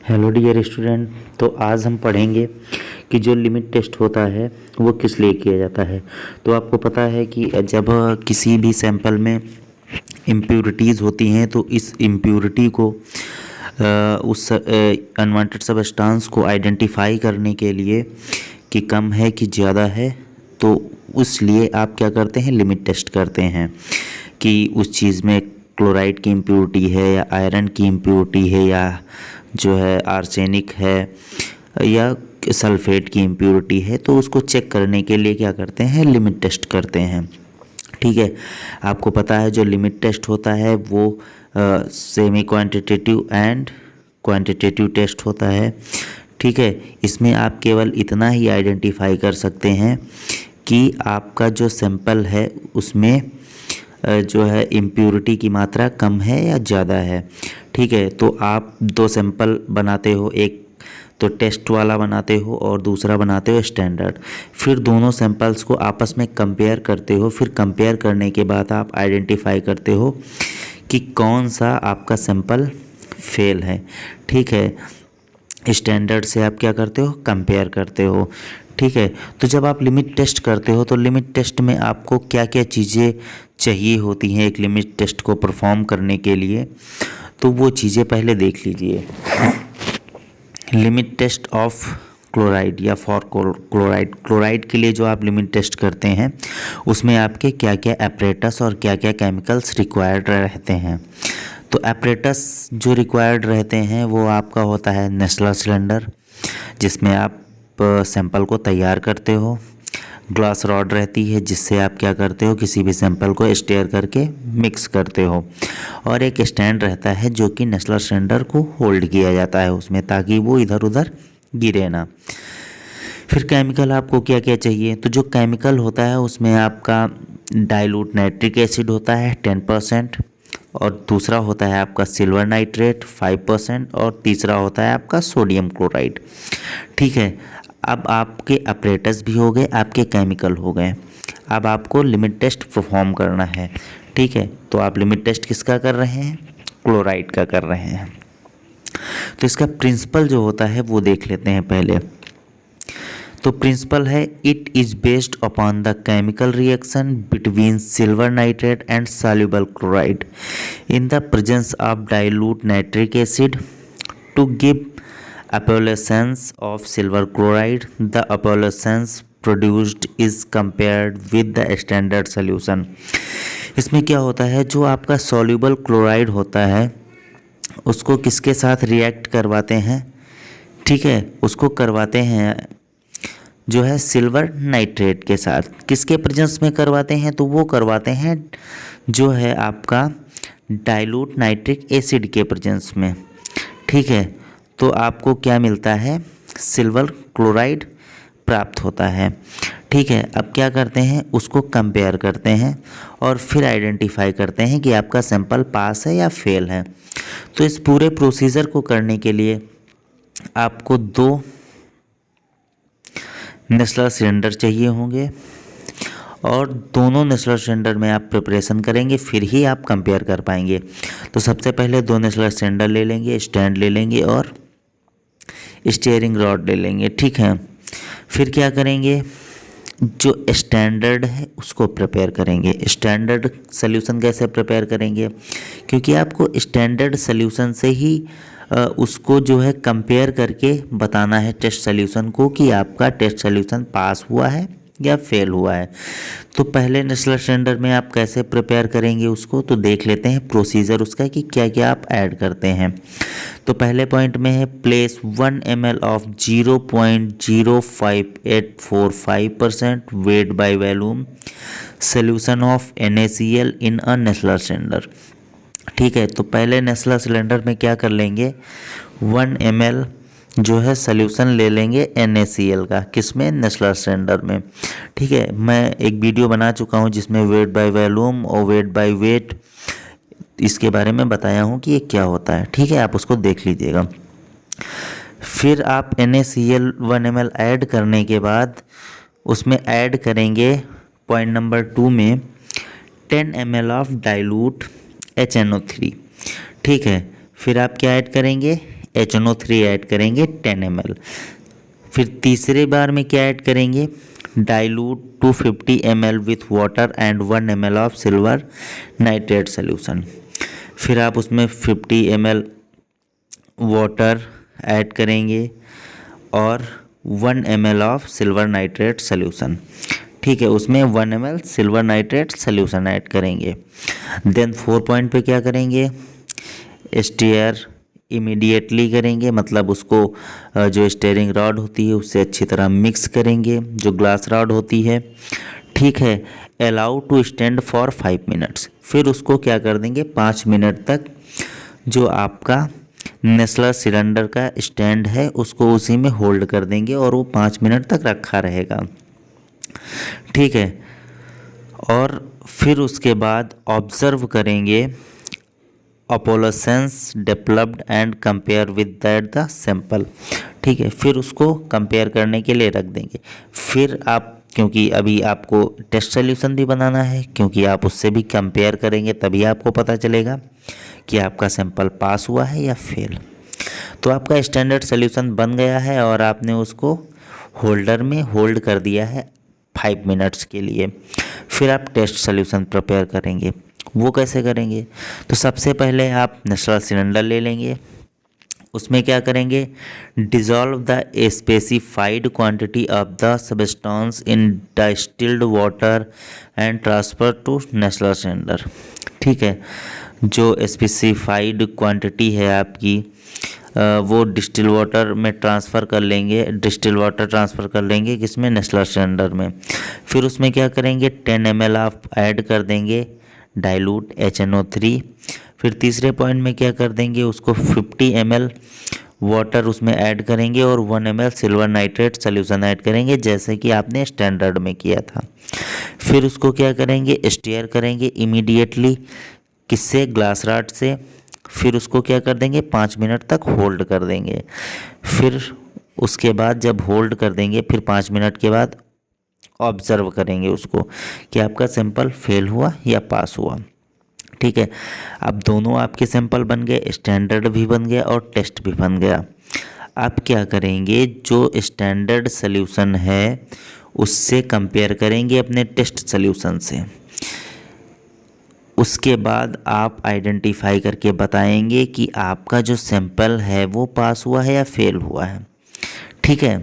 Hello dear student. तो आज हम पढ़ेंगे कि जो लिमिट टेस्ट होता है वो किस लिए किया जाता है। तो आपको पता है कि जब किसी भी सैंपल में इम्प्योरिटीज़ होती हैं तो इस इम्प्योरिटी को उस अनवांटेड सब्सटेंस को आइडेंटिफाई करने के लिए कि कम है कि ज़्यादा है, तो उसलिए आप क्या करते हैं, लिमिट टेस्ट करते हैं कि उस चीज़ में क्लोराइड की इम्प्योरिटी है या आयरन की इम्प्योरिटी है या जो है आर्सेनिक है या सल्फेट की इम्प्योरिटी है। तो उसको चेक करने के लिए क्या करते हैं, लिमिट टेस्ट करते हैं। ठीक है, आपको पता है जो लिमिट टेस्ट होता है वो semi quantitative and quantitative test होता है। ठीक है, इसमें आप केवल इतना ही आइडेंटिफाई कर सकते हैं कि आपका जो सैंपल है उसमें जो है इम्प्योरिटी की मात्रा कम है या ज़्यादा है। ठीक है, तो आप दो सैंपल बनाते हो, एक तो टेस्ट वाला बनाते हो और दूसरा बनाते हो स्टैंडर्ड। फिर दोनों सैंपल्स को आपस में कंपेयर करते हो। फिर कंपेयर करने के बाद आप आइडेंटिफाई करते हो कि कौन सा आपका सैंपल फेल है। ठीक है, स्टैंडर्ड से आप क्या करते हो, कंपेयर करते हो। ठीक है, तो जब आप लिमिट टेस्ट करते हो तो लिमिट टेस्ट में आपको क्या क्या चीज़ें चाहिए होती हैं एक लिमिट टेस्ट को परफॉर्म करने के लिए, तो वो चीज़ें पहले देख लीजिए। लिमिट टेस्ट ऑफ क्लोराइड या फॉर क्लोराइड के लिए जो आप लिमिट टेस्ट करते हैं उसमें आपके क्या क्या एपरेटस और क्या क्या केमिकल्स रिक्वायर्ड रहते हैं। तो एपरेटस जो रिक्वायर्ड रहते हैं वो आपका होता है नेस्लर सिलेंडर, जिसमें आप सैंपल को तैयार करते हो। ग्लास रॉड रहती है जिससे आप क्या करते हो, किसी भी सैंपल को स्टेयर करके मिक्स करते हो। और एक स्टैंड रहता है जो कि नेस्लर सिलेंडर को होल्ड किया जाता है उसमें, ताकि वो इधर उधर गिरे ना। फिर केमिकल आपको क्या क्या चाहिए, तो जो केमिकल होता है उसमें आपका डाइल्यूट नाइट्रिक एसिड होता है 10%, और दूसरा होता है आपका सिल्वर नाइट्रेट 5%, और तीसरा होता है आपका सोडियम क्लोराइड। ठीक है, अब आपके अपरेटस भी हो गए, आपके केमिकल हो गए। अब आपको लिमिट टेस्ट परफॉर्म करना है। ठीक है, तो आप लिमिट टेस्ट किसका कर रहे हैं, क्लोराइड का कर रहे हैं। तो इसका प्रिंसिपल जो होता है वो देख लेते हैं पहले। तो प्रिंसिपल है, it is based upon the chemical reaction between silver nitrate and soluble chloride in the presence of dilute nitric acid to give appolations of silver chloride. The appolations produced is compared with the standard solution. इसमें क्या होता है, जो आपका soluble chloride होता है उसको किसके साथ रिएक्ट करवाते हैं, ठीक है, उसको करवाते हैं जो है सिल्वर नाइट्रेट के साथ। किसके प्रेजेंस में करवाते हैं, तो वो करवाते हैं जो है आपका डाइल्यूट नाइट्रिक एसिड के प्रेजेंस में। ठीक है, तो आपको क्या मिलता है, सिल्वर क्लोराइड प्राप्त होता है। ठीक है, अब क्या करते हैं, उसको कंपेयर करते हैं और फिर आइडेंटिफाई करते हैं कि आपका सैंपल पास है या फेल है। तो इस पूरे प्रोसीजर को करने के लिए आपको दो नेस्लर सिलेंडर चाहिए होंगे और दोनों नेस्लर सिलेंडर में आप प्रिपरेशन करेंगे, फिर ही आप कंपेयर कर पाएंगे। तो सबसे पहले दो नेस्लर सिलेंडर ले लेंगे, स्टैंड ले लेंगे और स्टीयरिंग रॉड ले लेंगे। ठीक है, फिर क्या करेंगे, जो स्टैंडर्ड है उसको प्रिपेयर करेंगे। स्टैंडर्ड सॉल्यूशन कैसे प्रिपेयर करेंगे, क्योंकि आपको स्टैंडर्ड सॉल्यूशन से ही उसको जो है कंपेयर करके बताना है टेस्ट सॉल्यूशन को कि आपका टेस्ट सॉल्यूशन पास हुआ है या फेल हुआ है। तो पहले नेस्लर सिलेंडर में आप कैसे प्रिपेयर करेंगे उसको, तो देख लेते हैं प्रोसीजर उसका कि क्या क्या आप ऐड करते हैं। तो पहले पॉइंट में है, place 1 ml of 0.05845% weight by volume solution of NaCl in a Nessler cylinder. ठीक है, तो पहले नेस्लर सिलेंडर में क्या कर लेंगे, 1 ml जो है सॉल्यूशन ले लेंगे NaCl का, किसमें, नेस्लर सिलेंडर में। ठीक है, मैं एक वीडियो बना चुका हूँ जिसमें वेट बाय वॉल्यूम और वेट बाय वेट इसके बारे में बताया हूँ कि ये क्या होता है। ठीक है, आप उसको देख लीजिएगा। फिर आप NaCl 1 ml ऐड करने के बाद उसमें ऐड करेंगे पॉइंट नंबर 2 में 10 ml ऑफ डाइल्यूट HNO3। ठीक है, फिर आप क्या ऐड करेंगे, HNO3 ऐड करेंगे 10 ml। फिर तीसरे बार में क्या ऐड करेंगे, dilute 250 ml with water and 1 ml of silver nitrate solution. फिर आप उसमें 50 ml वाटर ऐड करेंगे और 1 ml of silver nitrate solution. ठीक है, उसमें 1 ml silver nitrate solution add करेंगे। देन 4 पॉइंट पे क्या करेंगे, स्टीयर इमीडिएटली करेंगे, मतलब उसको जो स्टीयरिंग रॉड होती है उससे अच्छी तरह मिक्स करेंगे, जो ग्लास रॉड होती है। ठीक है, allow to stand for 5 minutes. फिर उसको क्या कर देंगे, 5 मिनट तक जो आपका नेस्लर सिलेंडर का स्टैंड है उसको उसी में होल्ड कर देंगे और वो 5 मिनट तक रखा रहेगा। ठीक है, और फिर उसके बाद ऑब्जर्व करेंगे opalescence developed and compare with that the sample. ठीक है, फिर उसको कंपेयर करने के लिए रख देंगे। फिर आप, क्योंकि अभी आपको टेस्ट सोल्यूशन भी बनाना है, क्योंकि आप उससे भी कंपेयर करेंगे तभी आपको पता चलेगा कि आपका सैंपल पास हुआ है या फेल। तो आपका स्टैंडर्ड सोल्यूशन बन गया है और आपने उसको होल्डर में होल्ड कर दिया है 5 मिनट्स के लिए। फिर आप टेस्ट सोल्यूशन प्रिपेयर करेंगे। वो कैसे करेंगे, तो सबसे पहले आप नेस्लर सिलेंडर ले लेंगे, उसमें क्या करेंगे, dissolve the specified quantity of the substance in distilled water and transfer to Nessler cylinder. ठीक है, जो स्पेसिफाइड क्वांटिटी है आपकी वो डिस्टिल वाटर में ट्रांसफ़र कर लेंगे, डिस्टिल वाटर ट्रांसफ़र कर लेंगे किसमें, नेस्लर सिलेंडर में। फिर उसमें क्या करेंगे, 10 ml आप ऐड कर देंगे डाइल्यूट HNO3। फिर तीसरे पॉइंट में क्या कर देंगे, उसको 50 ml वाटर उसमें ऐड करेंगे और 1 ml silver nitrate solution add करेंगे, जैसे कि आपने स्टैंडर्ड में किया था। फिर उसको क्या करेंगे, स्टीयर करेंगे इमीडिएटली, किससे, ग्लास रॉड से। फिर उसको क्या कर देंगे, 5 मिनट तक होल्ड कर देंगे। फिर उसके बाद जब होल्ड कर देंगे, फिर 5 मिनट के बाद ऑब्जर्व करेंगे उसको कि आपका सैंपल फेल हुआ या पास हुआ। ठीक है, अब दोनों आपके सैंपल बन गए, स्टैंडर्ड भी बन गया और टेस्ट भी बन गया। अब क्या करेंगे, जो स्टैंडर्ड सॉल्यूशन है उससे कंपेयर करेंगे अपने टेस्ट सॉल्यूशन से। उसके बाद आप आइडेंटिफाई करके बताएंगे कि आपका जो सैंपल है वो पास हुआ है या फेल हुआ है। ठीक है।